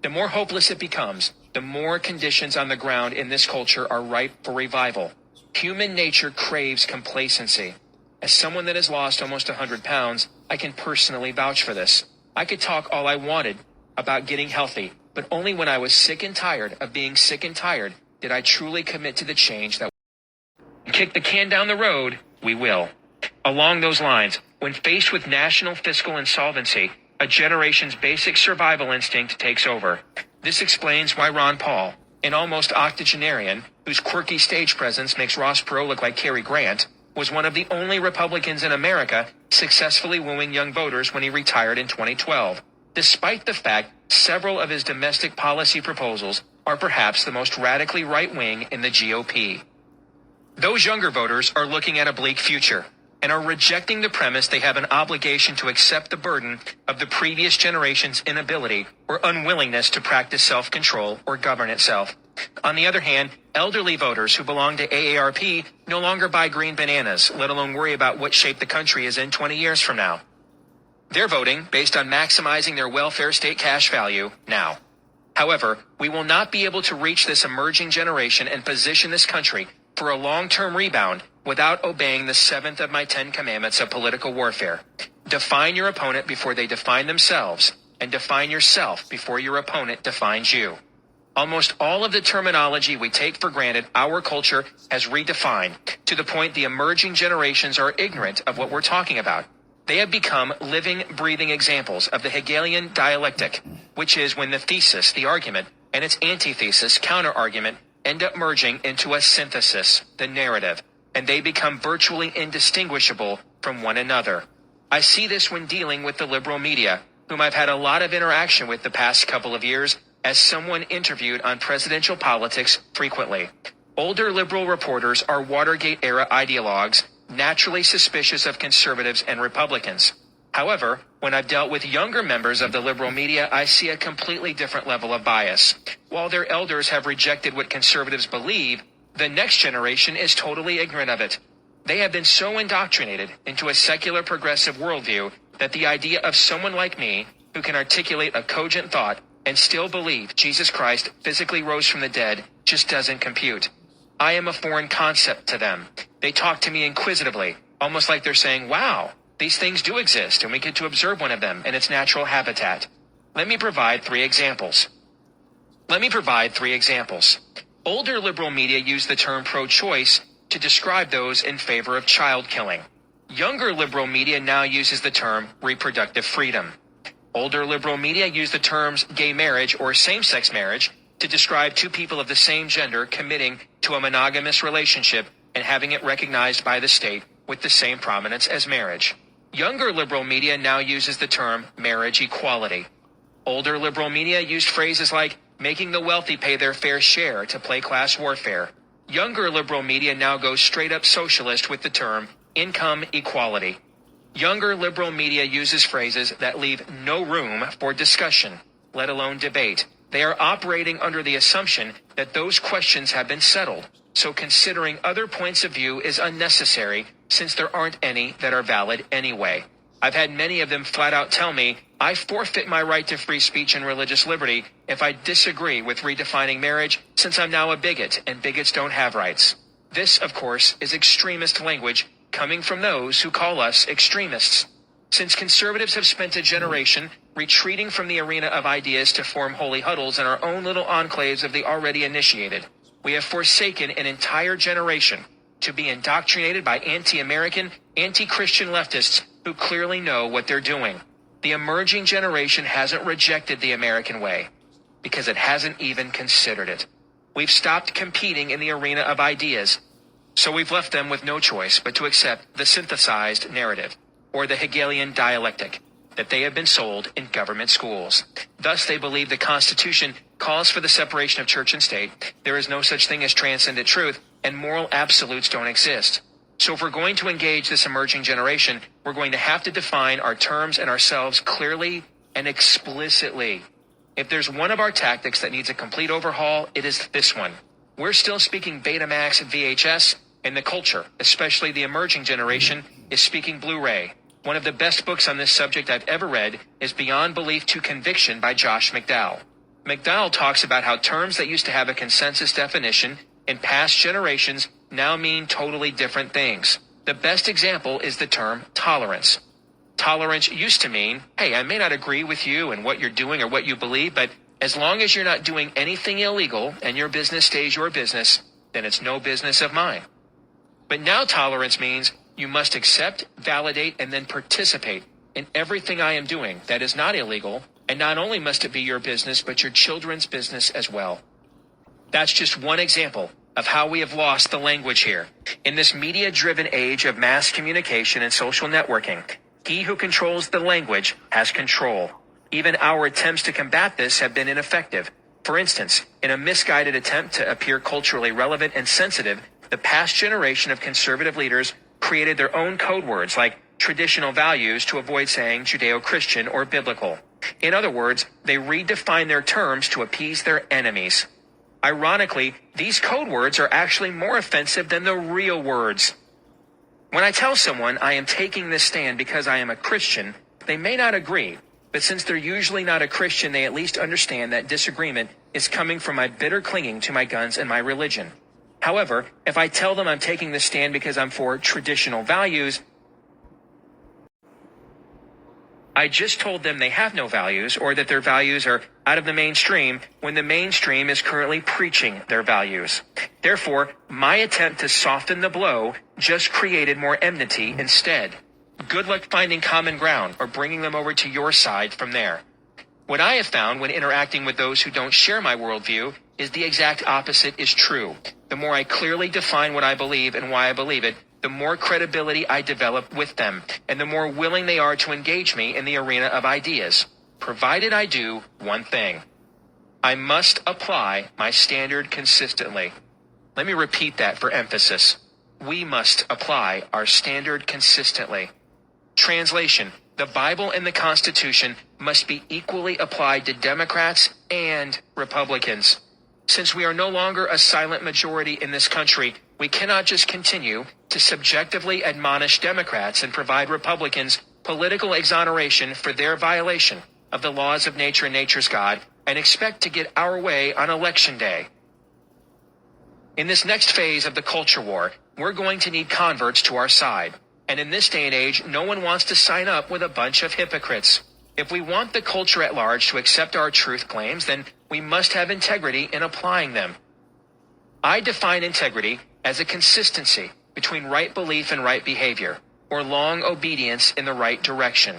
The more hopeless it becomes, the more conditions on the ground in this culture are ripe for revival. Human nature craves complacency. As someone that has lost almost 100 pounds, I can personally vouch for this. I could talk all I wanted about getting healthy, but only when I was sick and tired of being sick and tired did I truly commit to the change that kick the can down the road, we will. Along those lines, when faced with national fiscal insolvency, a generation's basic survival instinct takes over. This explains why Ron Paul, an almost octogenarian whose quirky stage presence makes Ross Perot look like Cary Grant, was one of the only Republicans in America successfully wooing young voters when he retired in 2012, despite the fact several of his domestic policy proposals are perhaps the most radically right-wing in the GOP. Those younger voters are looking at a bleak future and are rejecting the premise they have an obligation to accept the burden of the previous generation's inability or unwillingness to practice self-control or govern itself. On the other hand, elderly voters who belong to AARP no longer buy green bananas, let alone worry about what shape the country is in 20 years from now. They're voting based on maximizing their welfare state cash value now. However, we will not be able to reach this emerging generation and position this country for a long-term rebound without obeying the 7th of my 10 commandments of political warfare. Define your opponent before they define themselves, and define yourself before your opponent defines you. Almost all of the terminology we take for granted our culture has redefined, to the point the emerging generations are ignorant of what we're talking about. They have become living, breathing examples of the Hegelian dialectic, which is when the thesis, the argument, and its antithesis, counter-argument, end up merging into a synthesis, the narrative, and they become virtually indistinguishable from one another. I see this when dealing with the liberal media, whom I've had a lot of interaction with the past couple of years as someone interviewed on presidential politics frequently. Older liberal reporters are Watergate-era ideologues, naturally suspicious of conservatives and Republicans. However, when I've dealt with younger members of the liberal media, I see a completely different level of bias. While their elders have rejected what conservatives believe, the next generation is totally ignorant of it. They have been so indoctrinated into a secular progressive worldview that the idea of someone like me, who can articulate a cogent thought and still believe Jesus Christ physically rose from the dead, just doesn't compute. I am a foreign concept to them. They talk to me inquisitively, almost like they're saying, wow, these things do exist, and we get to observe one of them in its natural habitat. Let me provide three examples. Older liberal media use the term pro-choice to describe those in favor of child killing. Younger liberal media now uses the term reproductive freedom. Older liberal media use the terms gay marriage or same-sex marriage to describe two people of the same gender committing to a monogamous relationship and having it recognized by the state with the same prominence as marriage. Younger liberal media now uses the term marriage equality. Older liberal media used phrases like making the wealthy pay their fair share to play class warfare. Younger liberal media now goes straight up socialist with the term income equality. Younger liberal media uses phrases that leave no room for discussion, let alone debate. They are operating under the assumption that those questions have been settled, so considering other points of view is unnecessary since there aren't any that are valid anyway. I've had many of them flat out tell me I forfeit my right to free speech and religious liberty if I disagree with redefining marriage, since I'm now a bigot and bigots don't have rights. This, of course, is extremist language coming from those who call us extremists. Since conservatives have spent a generation retreating from the arena of ideas to form holy huddles in our own little enclaves of the already initiated, we have forsaken an entire generation to be indoctrinated by anti-American, anti-Christian leftists who clearly know what they're doing. The emerging generation hasn't rejected the American way because it hasn't even considered it. We've stopped competing in the arena of ideas, so we've left them with no choice but to accept the synthesized narrative, or the Hegelian dialectic, that they have been sold in government schools. Thus, they believe the Constitution calls for the separation of church and state, there is no such thing as transcendent truth, and moral absolutes don't exist. So if we're going to engage this emerging generation, we're going to have to define our terms and ourselves clearly and explicitly. If there's one of our tactics that needs a complete overhaul, it is this one. We're still speaking Betamax and VHS, and the culture, especially the emerging generation, is speaking Blu-ray. One of the best books on this subject I've ever read is Beyond Belief to Conviction by Josh McDowell. McDowell talks about how terms that used to have a consensus definition in past generations now mean totally different things. The best example is the term tolerance. Tolerance used to mean, hey, I may not agree with you and what you're doing or what you believe, but as long as you're not doing anything illegal and your business stays your business, then it's no business of mine. But now tolerance means you must accept, validate, and then participate in everything I am doing that is not illegal, and not only must it be your business, but your children's business as well. That's just one example of how we have lost the language here. In this media-driven age of mass communication and social networking, he who controls the language has control. Even our attempts to combat this have been ineffective. For instance, in a misguided attempt to appear culturally relevant and sensitive, the past generation of conservative leaders created their own code words like traditional values to avoid saying Judeo-Christian or biblical. In other words, they redefined their terms to appease their enemies. Ironically, these code words are actually more offensive than the real words. When I tell someone I am taking this stand because I am a Christian, they may not agree, but since they're usually not a Christian, they at least understand that disagreement is coming from my bitter clinging to my guns and my religion. However, if I tell them I'm taking this stand because I'm for traditional values, I just told them they have no values or that their values are out of the mainstream when the mainstream is currently preaching their values. Therefore, my attempt to soften the blow just created more enmity instead. Good luck finding common ground or bringing them over to your side from there. What I have found when interacting with those who don't share my worldview is the exact opposite is true. The more I clearly define what I believe and why I believe it, the more credibility I develop with them, and the more willing they are to engage me in the arena of ideas, provided I do one thing. I must apply my standard consistently. Let me repeat that for emphasis. We must apply our standard consistently. Translation: the Bible and the Constitution must be equally applied to Democrats and Republicans. Since we are no longer a silent majority in this country, we cannot just continue to subjectively admonish Democrats and provide Republicans political exoneration for their violation of the laws of nature and nature's God and expect to get our way on Election Day. In this next phase of the culture war, we're going to need converts to our side. And in this day and age, no one wants to sign up with a bunch of hypocrites. If we want the culture at large to accept our truth claims, then we must have integrity in applying them. I define integrity as a consistency between right belief and right behavior, or long obedience in the right direction.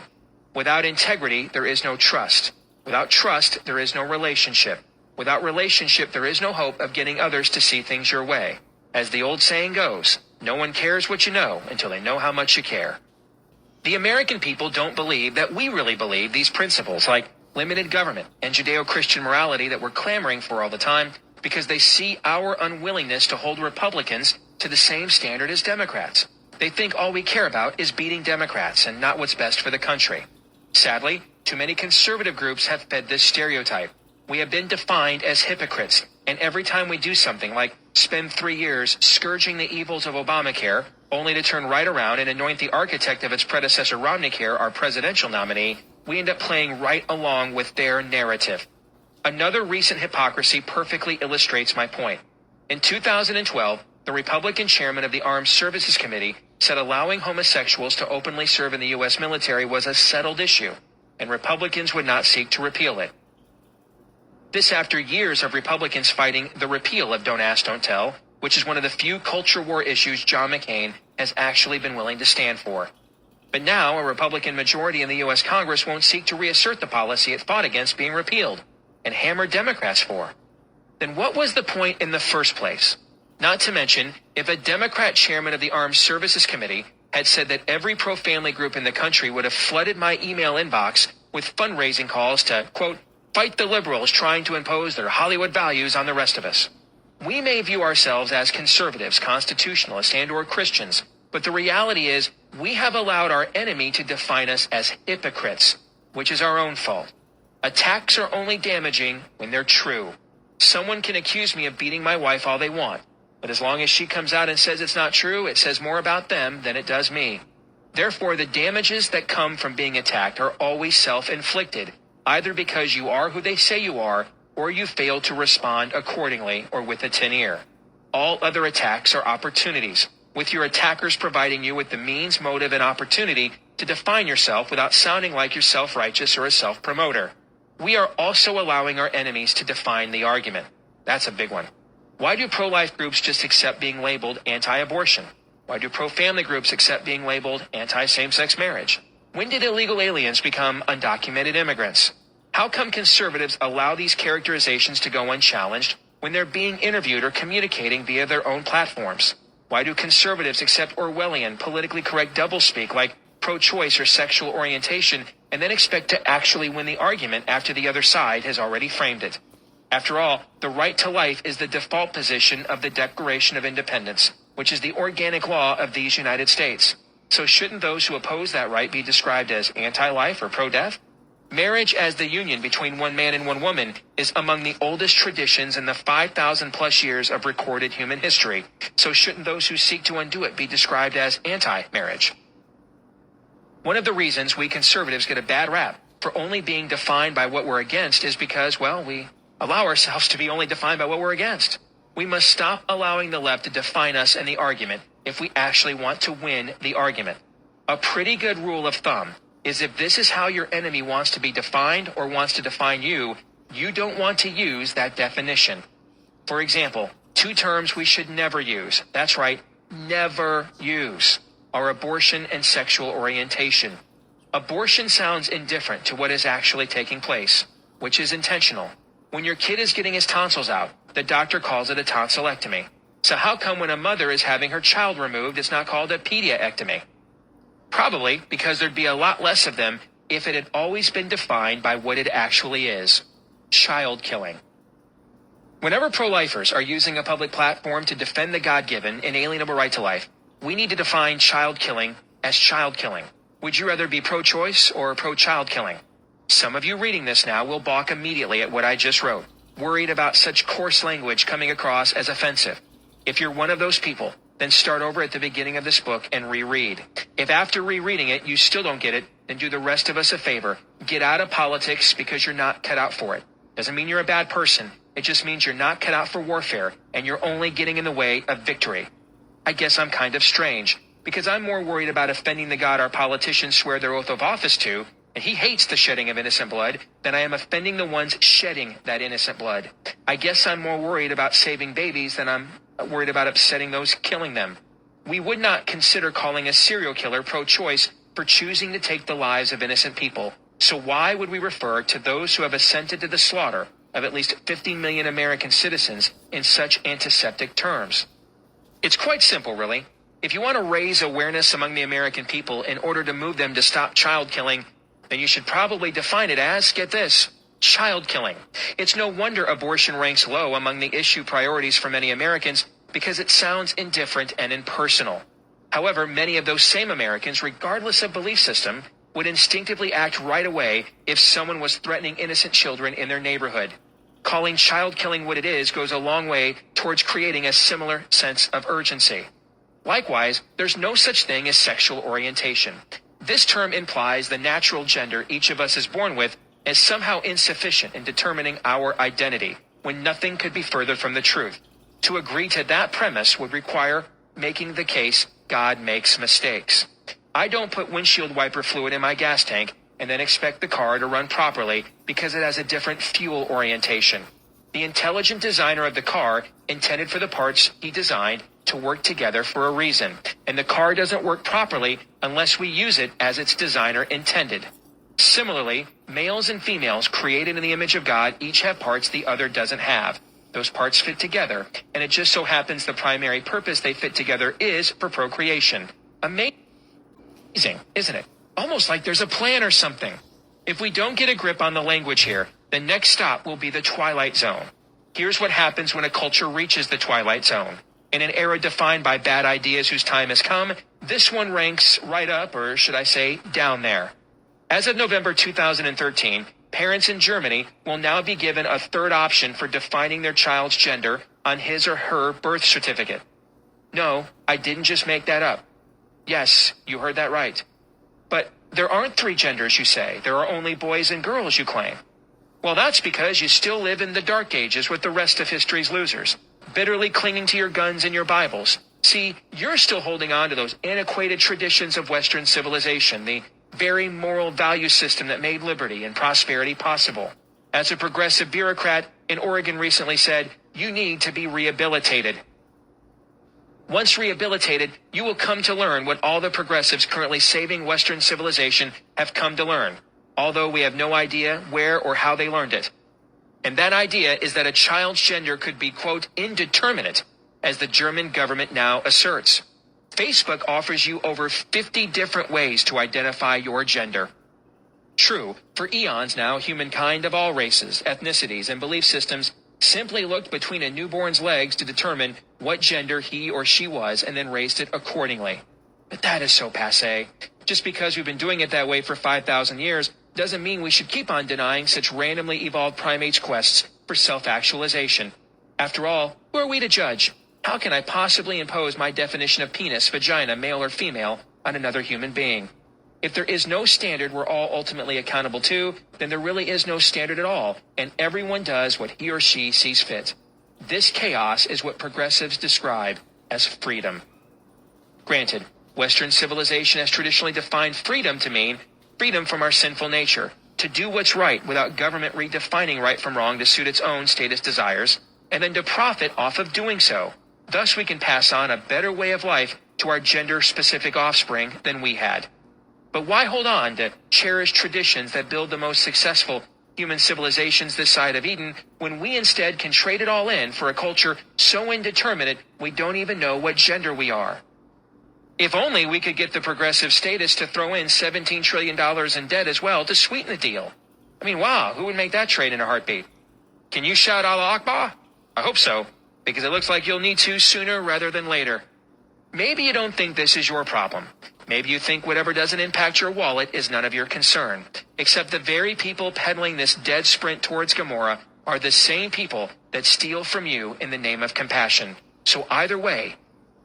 Without integrity, there is no trust. Without trust, there is no relationship. Without relationship, there is no hope of getting others to see things your way. As the old saying goes, no one cares what you know until they know how much you care. The American people don't believe that we really believe these principles like limited government and Judeo-Christian morality that we're clamoring for all the time because they see our unwillingness to hold Republicans to the same standard as Democrats. They think all we care about is beating Democrats and not what's best for the country. Sadly, too many conservative groups have fed this stereotype. We have been defined as hypocrites, and every time we do something like spend 3 years scourging the evils of Obamacare only to turn right around and anoint the architect of its predecessor Romneycare our presidential nominee, we end up playing right along with their narrative. Another recent hypocrisy perfectly illustrates my point. In 2012, the Republican chairman of the Armed Services Committee said allowing homosexuals to openly serve in the U.S. military was a settled issue, and Republicans would not seek to repeal it. This after years of Republicans fighting the repeal of Don't Ask, Don't Tell, which is one of the few culture war issues John McCain has actually been willing to stand for. But now a Republican majority in the U.S. Congress won't seek to reassert the policy it fought against being repealed and hammer Democrats for. Then what was the point in the first place? Not to mention, if a Democrat chairman of the Armed Services Committee had said that every pro-family group in the country would have flooded my email inbox with fundraising calls to, quote, fight the liberals trying to impose their Hollywood values on the rest of us. We may view ourselves as conservatives, constitutionalists, and/or Christians, but the reality is we have allowed our enemy to define us as hypocrites, which is our own fault. Attacks are only damaging when they're true. Someone can accuse me of beating my wife all they want, but as long as she comes out and says it's not true, it says more about them than it does me. Therefore, the damages that come from being attacked are always self-inflicted, either because you are who they say you are, or you fail to respond accordingly or with a tin ear. All other attacks are opportunities, with your attackers providing you with the means, motive, and opportunity to define yourself without sounding like you're self-righteous or a self-promoter. We are also allowing our enemies to define the argument. That's a big one. Why do pro-life groups just accept being labeled anti-abortion? Why do pro-family groups accept being labeled anti-same-sex marriage? When did illegal aliens become undocumented immigrants? How come conservatives allow these characterizations to go unchallenged when they're being interviewed or communicating via their own platforms? Why do conservatives accept Orwellian, politically correct doublespeak like pro-choice or sexual orientation and then expect to actually win the argument after the other side has already framed it? After all, the right to life is the default position of the Declaration of Independence, which is the organic law of these United States. So shouldn't those who oppose that right be described as anti-life or pro-death? Marriage as the union between one man and one woman is among the oldest traditions in the 5,000 plus years of recorded human history. So shouldn't those who seek to undo it be described as anti-marriage? One of the reasons we conservatives get a bad rap for only being defined by what we're against is because, well, we allow ourselves to be only defined by what we're against. We must stop allowing the left to define us in the argument if we actually want to win the argument. A pretty good rule of thumb is if this is how your enemy wants to be defined or wants to define you, you don't want to use that definition. For example, two terms we should never use. That's right, never use, are abortion and sexual orientation. Abortion sounds indifferent to what is actually taking place, which is intentional. When your kid is getting his tonsils out, the doctor calls it a tonsillectomy. So how come when a mother is having her child removed, it's not called a pediaectomy? Probably because there'd be a lot less of them if it had always been defined by what it actually is: child killing. Whenever pro-lifers are using a public platform to defend the God-given, inalienable right to life, we need to define child killing as child killing. Would you rather be pro-choice or pro-child killing? Some of you reading this now will balk immediately at what I just wrote, worried about such coarse language coming across as offensive. If you're one of those people, then start over at the beginning of this book and reread. If after rereading it you still don't get it, then do the rest of us a favor. Get out of politics because you're not cut out for it. Doesn't mean you're a bad person. It just means you're not cut out for warfare and you're only getting in the way of victory. I guess I'm kind of strange because I'm more worried about offending the God our politicians swear their oath of office to, and he hates the shedding of innocent blood, than I am offending the ones shedding that innocent blood. I guess I'm more worried about saving babies than I'm worried about upsetting those killing them. We would not consider calling a serial killer pro-choice for choosing to take the lives of innocent people. So why would we refer to those who have assented to the slaughter of at least 50 million American citizens in such antiseptic terms? It's quite simple, really. If you want to raise awareness among the American people in order to move them to stop child killing, then you should probably define it as, get this, child killing. It's no wonder abortion ranks low among the issue priorities for many Americans because it sounds indifferent and impersonal. However, many of those same Americans, regardless of belief system, would instinctively act right away if someone was threatening innocent children in their neighborhood. Calling child killing what it is goes a long way towards creating a similar sense of urgency. Likewise, there's no such thing as sexual orientation. This term implies the natural gender each of us is born with is somehow insufficient in determining our identity, when nothing could be further from the truth. To agree to that premise would require making the case God makes mistakes. I don't put windshield wiper fluid in my gas tank and then expect the car to run properly because it has a different fuel orientation. The intelligent designer of the car intended for the parts he designed to work together for a reason, and the car doesn't work properly unless we use it as its designer intended. Similarly, males and females created in the image of God each have parts the other doesn't have. Those parts fit together, and it just so happens the primary purpose they fit together is for procreation. Amazing, isn't it? Almost like there's a plan or something. If we don't get a grip on the language here, the next stop will be the twilight zone. Here's what happens when a culture reaches the twilight zone. In an era defined by bad ideas whose time has come, this one ranks right up, or should I say, down there. As of November 2013, parents in Germany will now be given a third option for defining their child's gender on his or her birth certificate. No, I didn't just make that up. Yes, you heard that right. But there aren't three genders, you say. There are only boys and girls, you claim. Well, that's because you still live in the dark ages with the rest of history's losers, bitterly clinging to your guns and your Bibles. See, you're still holding on to those antiquated traditions of Western civilization, the very moral value system that made liberty and prosperity possible. As a progressive bureaucrat in Oregon recently said, you need to be rehabilitated. Once rehabilitated, you will come to learn what all the progressives currently saving Western civilization have come to learn, although we have no idea where or how they learned it. And that idea is that a child's gender could be, quote, indeterminate, as the German government now asserts. Facebook offers you over 50 different ways to identify your gender. True, for eons now, humankind of all races, ethnicities, and belief systems simply looked between a newborn's legs to determine what gender he or she was and then raised it accordingly. But that is so passé. Just because we've been doing it that way for 5,000 years doesn't mean we should keep on denying such randomly evolved primates' quests for self-actualization. After all, who are we to judge? How can I possibly impose my definition of penis, vagina, male or female, on another human being? If there is no standard we're all ultimately accountable to, then there really is no standard at all, and everyone does what he or she sees fit. This chaos is what progressives describe as freedom. Granted, Western civilization has traditionally defined freedom to mean freedom from our sinful nature, to do what's right without government redefining right from wrong to suit its own status desires, and then to profit off of doing so. Thus we can pass on a better way of life to our gender-specific offspring than we had. But why hold on to cherished traditions that build the most successful human civilizations this side of Eden when we instead can trade it all in for a culture so indeterminate we don't even know what gender we are? If only we could get the progressive status to throw in $17 trillion in debt as well to sweeten the deal. I mean, wow, who would make that trade in a heartbeat? Can you shout Allah Akbar? I hope so, because it looks like you'll need to sooner rather than later. Maybe you don't think this is your problem. Maybe you think whatever doesn't impact your wallet is none of your concern. Except the very people peddling this dead sprint towards Gomorrah are the same people that steal from you in the name of compassion. So either way,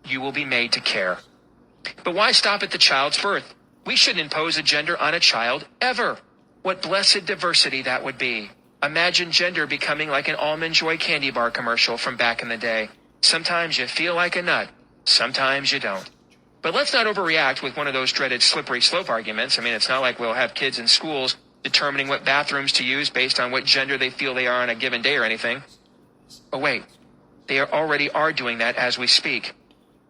you will be made to care. But why stop at the child's birth? We shouldn't impose a gender on a child ever. What blessed diversity that would be. Imagine gender becoming like an Almond Joy candy bar commercial from back in the day. Sometimes you feel like a nut. Sometimes you don't. But let's not overreact with one of those dreaded slippery slope arguments. I mean, it's not like we'll have kids in schools determining what bathrooms to use based on what gender they feel they are on a given day or anything. Oh, wait. They already are doing that as we speak.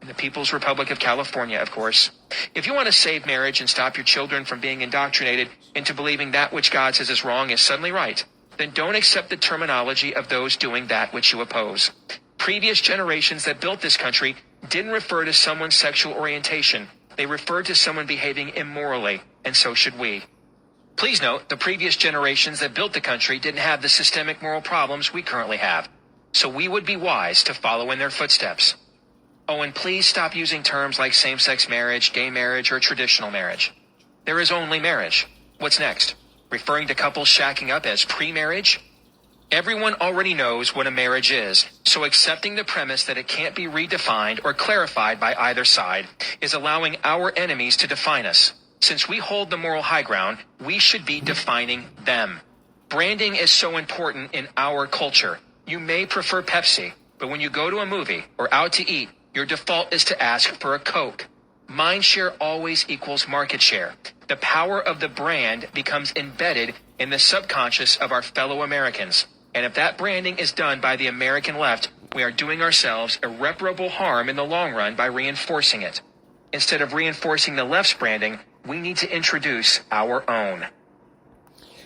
In the People's Republic of California, of course. If you want to save marriage and stop your children from being indoctrinated into believing that which God says is wrong is suddenly right, then don't accept the terminology of those doing that which you oppose. Previous generations that built this country didn't refer to someone's sexual orientation. They referred to someone behaving immorally, and so should we. Please note, the previous generations that built the country didn't have the systemic moral problems we currently have. So we would be wise to follow in their footsteps. Oh, and please stop using terms like same-sex marriage, gay marriage, or traditional marriage. There is only marriage. What's next? Referring to couples shacking up as pre-marriage? Everyone already knows what a marriage is, so accepting the premise that it can't be redefined or clarified by either side is allowing our enemies to define us. Since we hold the moral high ground, we should be defining them. Branding is so important in our culture. You may prefer Pepsi, but when you go to a movie or out to eat, your default is to ask for a Coke. Mindshare always equals market share. The power of the brand becomes embedded in the subconscious of our fellow Americans. And if that branding is done by the American left, we are doing ourselves irreparable harm in the long run by reinforcing it. Instead of reinforcing the left's branding, we need to introduce our own.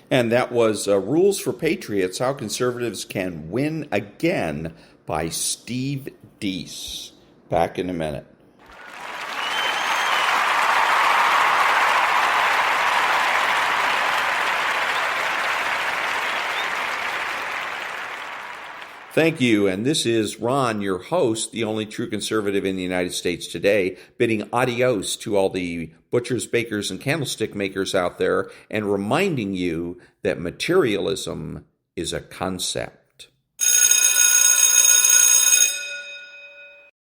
And that was Rules for Patriots, How Conservatives Can Win Again by Steve Deese. Back in a minute. Thank you, and this is Ron, your host, the only true conservative in the United States today, bidding adios to all the butchers, bakers, and candlestick makers out there, and reminding you that materialism is a concept.